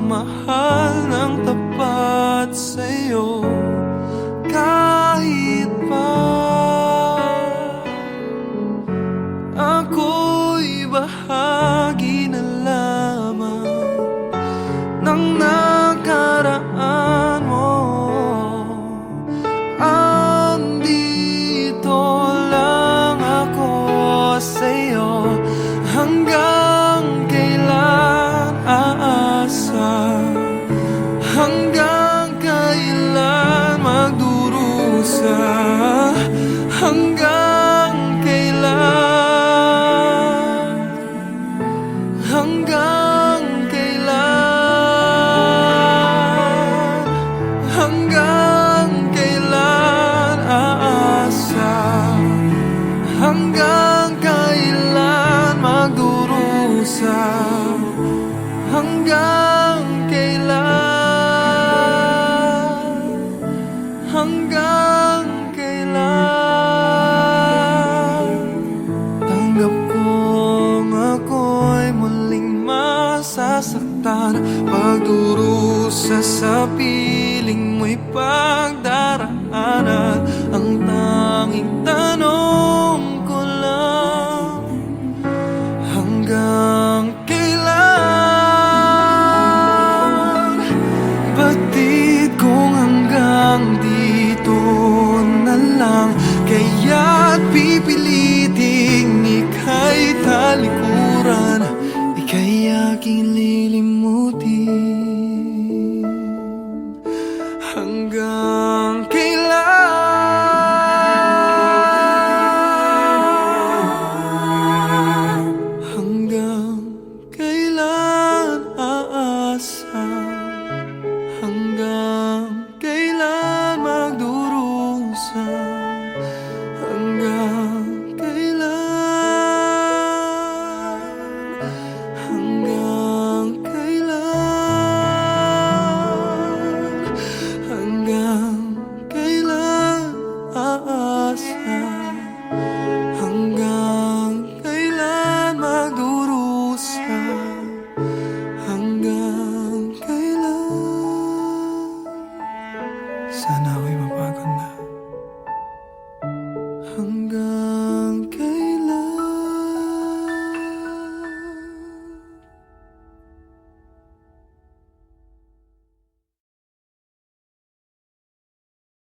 magmahal ng tapat sa'yo kahit pa ako'y bahagi na lamang ng nakaraan mo. Andito lang ako sa'yo, hanggang kailan aasa, hanggang kailan magdurusa, hanggang kailan, hanggang kailan, hanggang kailan aasa, hanggang kailan magdurusa, hanggang kailan, hanggang kailan. Tanggap kong ako'y muling masasaktan, pagdurusa sa piling mo'y pagdaraanan. Ang tanging tanong ko lang, hanggang kailan? Batid kong hanggang dito na lang, kaya't pipiliting ika'y talikuran, ika'y aking lilimutin. Hanggang kailan, hanggang kailan aasa, hanggang kailan magdurusa, hanggang kailan, hanggang kailan, hanggang kailan aasa, hanggang kailan magdurusa, hanggang kailan. Sana ako'y mapagod na. Hanggang